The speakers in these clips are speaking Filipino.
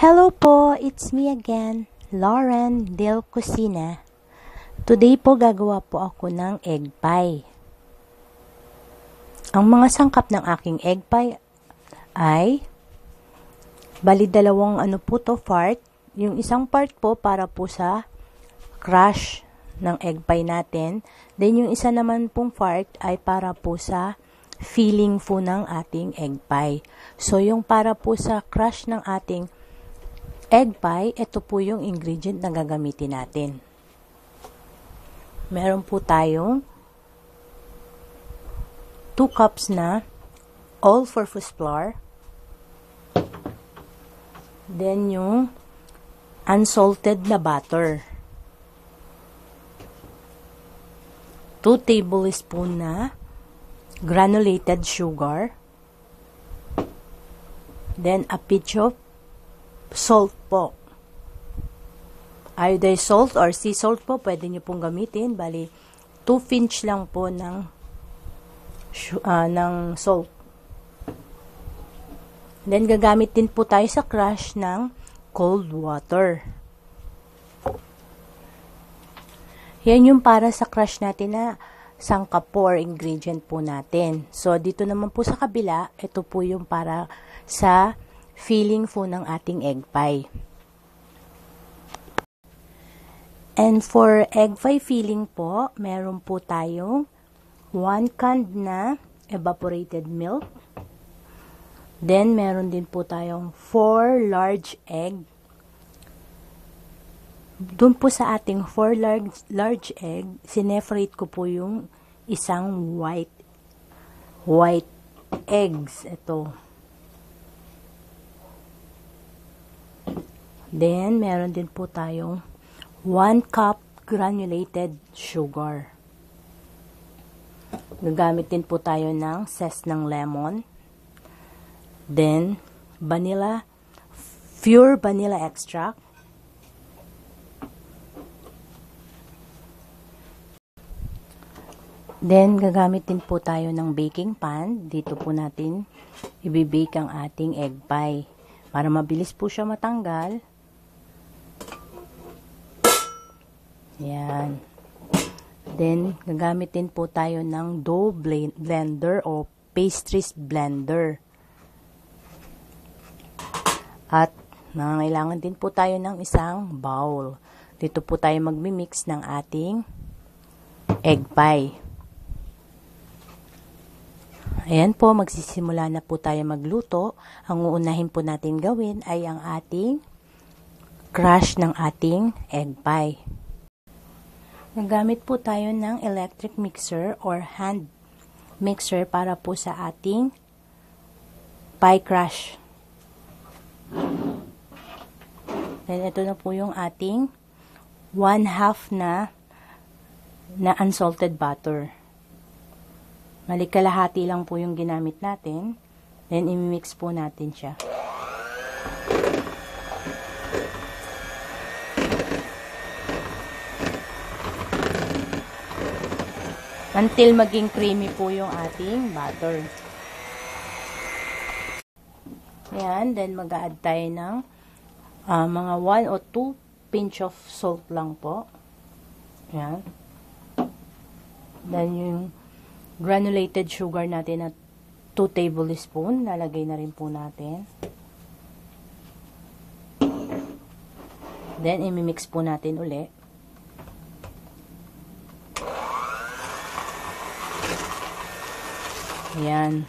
Hello po, it's me again, Lauren Del Cusina. Today po gagawa po ako ng egg pie. Ang mga sangkap ng aking egg pie ay bali dalawang part. Yung isang part po para po sa crush ng egg pie natin. Then yung isa naman pong part ay para po sa filling po ng ating egg pie. So yung para po sa crush ng ating egg pie, ito po yung ingredient na gagamitin natin. Meron po tayong 2 cups na all-purpose flour. Then yung unsalted na butter. 2 tablespoon na granulated sugar. Then a pinch of salt po. Either salt or sea salt po, pwede nyo pong gamitin. Bali, 2 pinch lang po ng salt. Then, gagamit din po tayo sa crush ng cold water. Yan yung para sa crush natin na sangkap po or ingredient po natin. So, dito naman po sa kabila, ito po yung para sa filling po ng ating egg pie. And for egg pie filling po, meron po tayong 1 can na evaporated milk. Then, meron din po tayong 4 large egg. Doon po sa ating 4 large egg, sineparate ko po yung isang white eggs. Ito. Then, meron din po tayong 1 cup granulated sugar. Gagamit din po tayo ng zest ng lemon. Then, pure vanilla extract. Then, gagamit din po tayo ng baking pan. Dito po natin i-bake ang ating egg pie. Para mabilis po siya matanggal. Yan. Then, gagamit din po tayo ng dough blender o pastries blender. At, nangangailangan din po tayo ng isang bowl. Dito po tayo magmi-mix ng ating egg pie. Ayan po, magsisimula na po tayo magluto. Ang uunahin po natin gawin ay ang ating crush ng ating egg pie. Nagamit po tayo ng electric mixer or hand mixer para po sa ating pie crush. Then, ito na po yung ating 1/2 na unsalted butter. Kalahati lang po yung ginamit natin. Then, i-mix po natin siya. Until maging creamy po yung ating butter. Yan. Then, mag-a-add tayo ng mga 1 o 2 pinch of salt lang po. Yan. Then, yung granulated sugar natin na 2 tablespoon. Lalagay na rin po natin. Then, i-mix po natin uli. Ayan.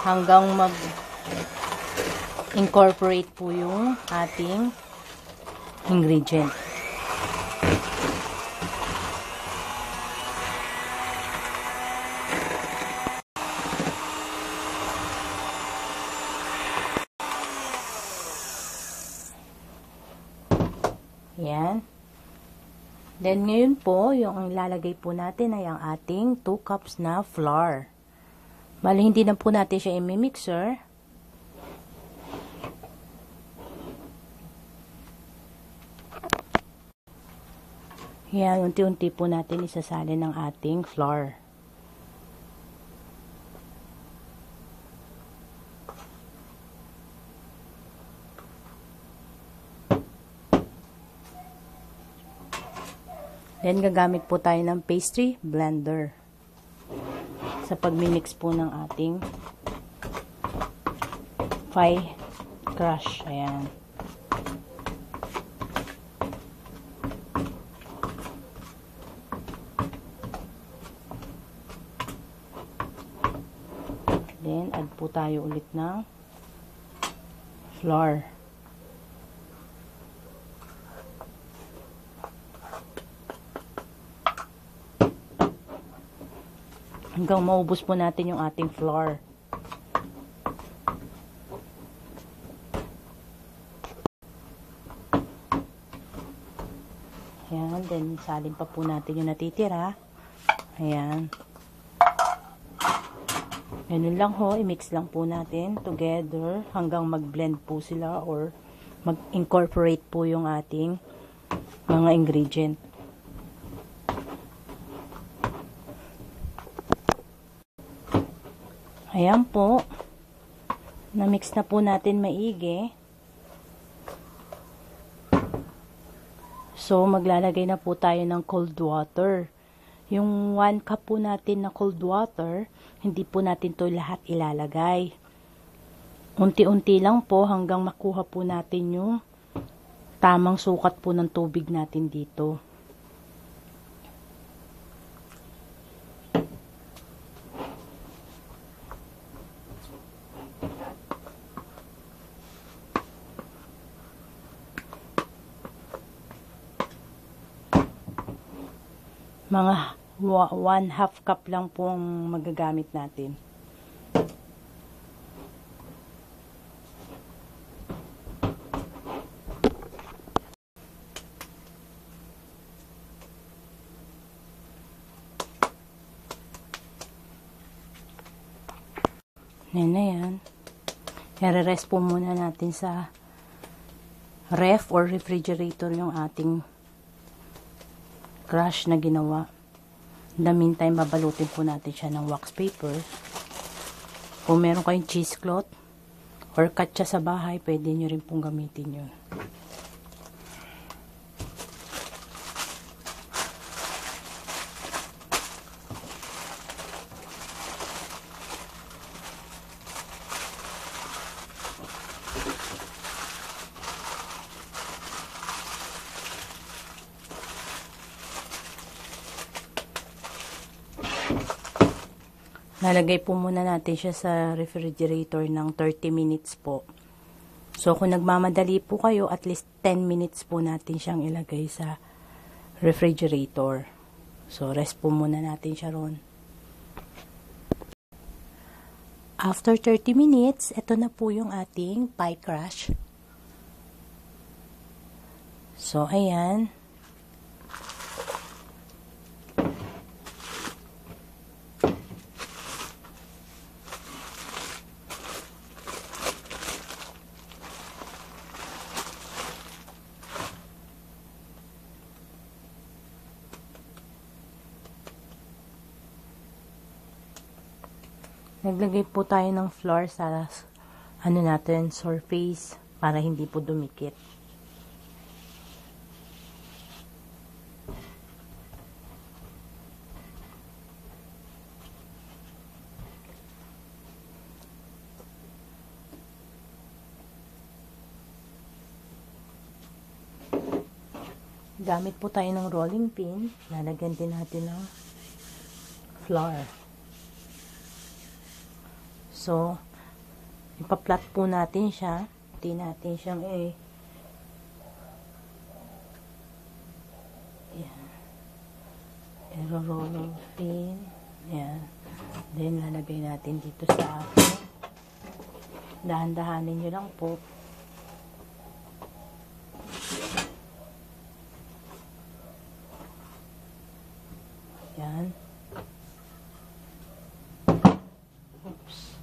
Hanggang mag-incorporate po yung ating ingredient. Ayan. Then, ngayon po, yung ilalagay po natin ay ang ating 2 cups na flour. Bali, hindi na po natin siya i-mixer. Ayan, unti-unti po natin isasalin ng ating flour. Yan, gagamit po tayo ng pastry blender sa pagmimix po ng ating pie crush. Ayan. Then, add po tayo ulit ng flour. Hanggang maubos po natin yung ating flour. Ayan, then salin pa po natin yung natitira. Ayan. Ganun lang ho, i-mix lang po natin together hanggang mag-blend po sila or mag-incorporate po yung ating mga ingredient. Ayan po, na-mix na po natin maigi. So, maglalagay na po tayo ng cold water. Yung 1 cup po natin na cold water, hindi po natin to lahat ilalagay. Unti-unti lang po hanggang makuha po natin yung tamang sukat po ng tubig natin dito. Mga 1/2 cup lang po ang magagamit natin. Yan na yan. I-rest po muna natin sa ref or refrigerator yung ating crush na ginawa. In the meantime, babalutin po natin siya ng wax paper. Kung meron kayong cheesecloth or katsa sa bahay, pwede nyo rin pong gamitin yun. Lalagay po muna natin siya sa refrigerator ng 30 minutes po. So, kung nagmamadali po kayo, at least 10 minutes po natin siyang ilagay sa refrigerator. So, rest po muna natin siya ron. After 30 minutes, ito na po yung ating pie crush. So, ayan. Naglagay po tayo ng flour sa natin, surface para hindi po dumikit. Gamit po tayo ng rolling pin, lalagyan din natin ng flour. So, ipaplat po natin siya. Hindi natin siyang roll pin. Yan. Then, lalagay natin dito sa atin. Dahan-dahanin nyo lang po. Yan. Oops.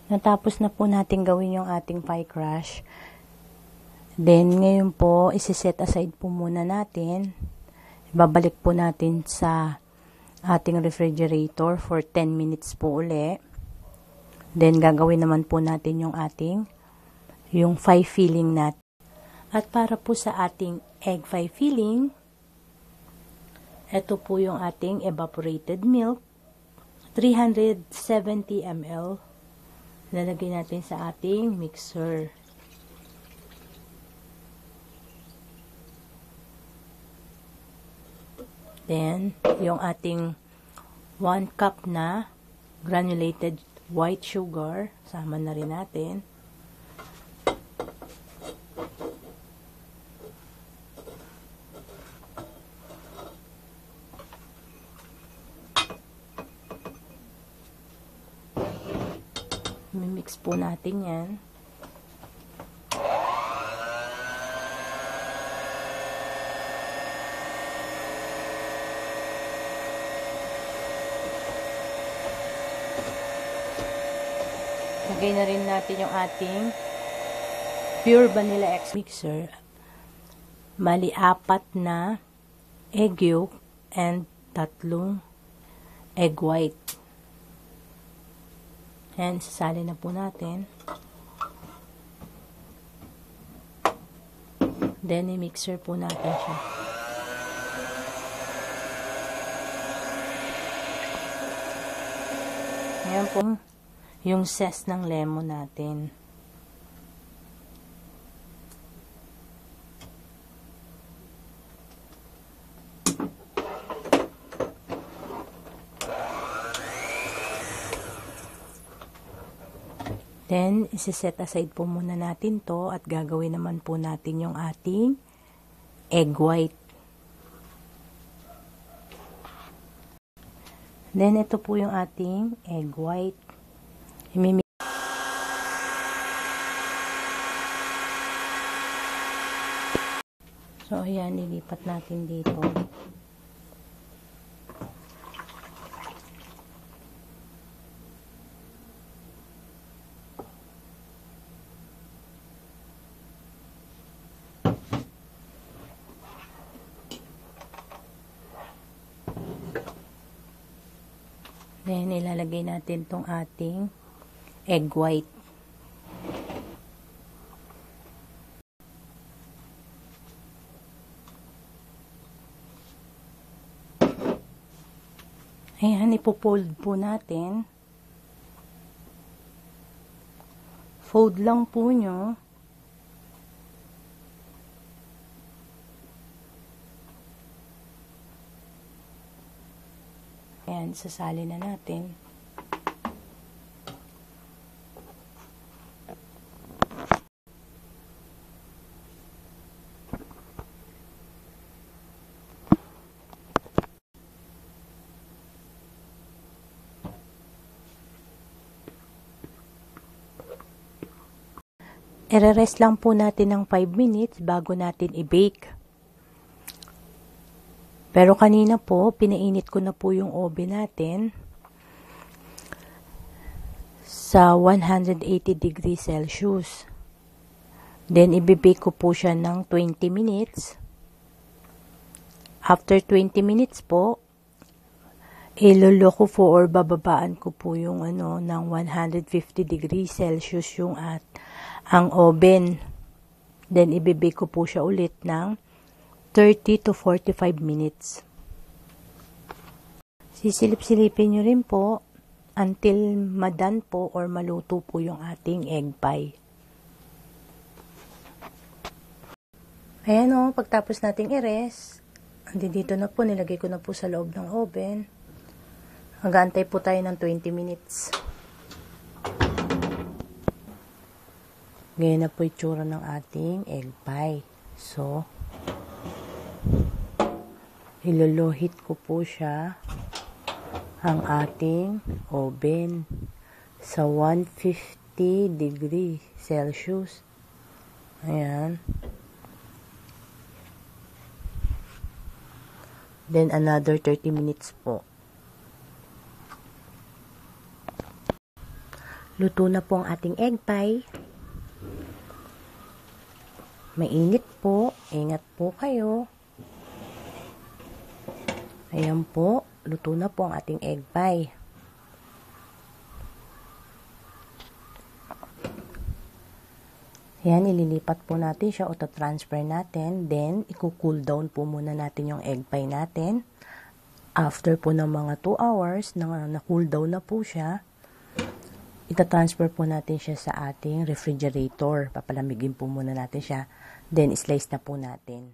Natapos na po natin gawin yung ating pie crush. Then, ngayon po, isi-set aside po muna natin. Ibabalik po natin sa ating refrigerator for 10 minutes po uli. Then, gagawin naman po natin yung pie filling natin. At para po sa ating egg pie filling, ito po yung ating evaporated milk, 370 ml. Lalagay natin sa ating mixer. Then, yung ating 1 cup na granulated white sugar, sama na rin natin. Mimix po natin yan. Lagay na rin natin yung ating pure vanilla extract mixer. Mali 4 na egg yolk and 3 egg white. And sasali na po natin. Then, i-mixer po natin siya. Ngayon po, yung zest ng lemon natin. Then, isi-set aside po muna natin to at gagawin naman po natin yung ating egg white. Then, ito po yung ating egg white. So, ayan, ilipat natin dito. Then, ilalagay natin tong ating egg white. Ayan, ipo-fold po natin. Fold lang po nyo. Ayan, sasali na natin. I-rest lang po natin ng 5 minutes bago natin i-bake. Pero kanina po, pinainit ko na po yung oven natin sa 180 degrees Celsius. Then, i-bake ko po siya ng 20 minutes. After 20 minutes po, iluloko po or bababaan ko po yung ng 150 degrees Celsius yung ang oven. Then, i-bake ko po siya ulit ng 30 to 45 minutes. Sisilip-silipin nyo rin po until madan po or maluto po yung ating egg pie. Ayan o, pagtapos nating i-rest, dito na po, nilagay ko na po sa loob ng oven. Mag-aantay po tayo ng 20 minutes. Ganyan na po itsura ng ating egg pie. So, iluluhit ko po siya ang ating oven sa 150 degrees Celsius. Ayan. Then, another 30 minutes po. Luto na po ang ating egg pie. Mainit po. Ingat po kayo. Ayan po. Luto na po ang ating egg pie. Ayan, ililipat po natin siya o transfer natin. Then, i-cool down po muna natin yung egg pie natin. After po ng mga 2 hours, na-cool down na po siya, ita-transfer po natin siya sa ating refrigerator. Papalamigin po muna natin siya. Then, slice na po natin.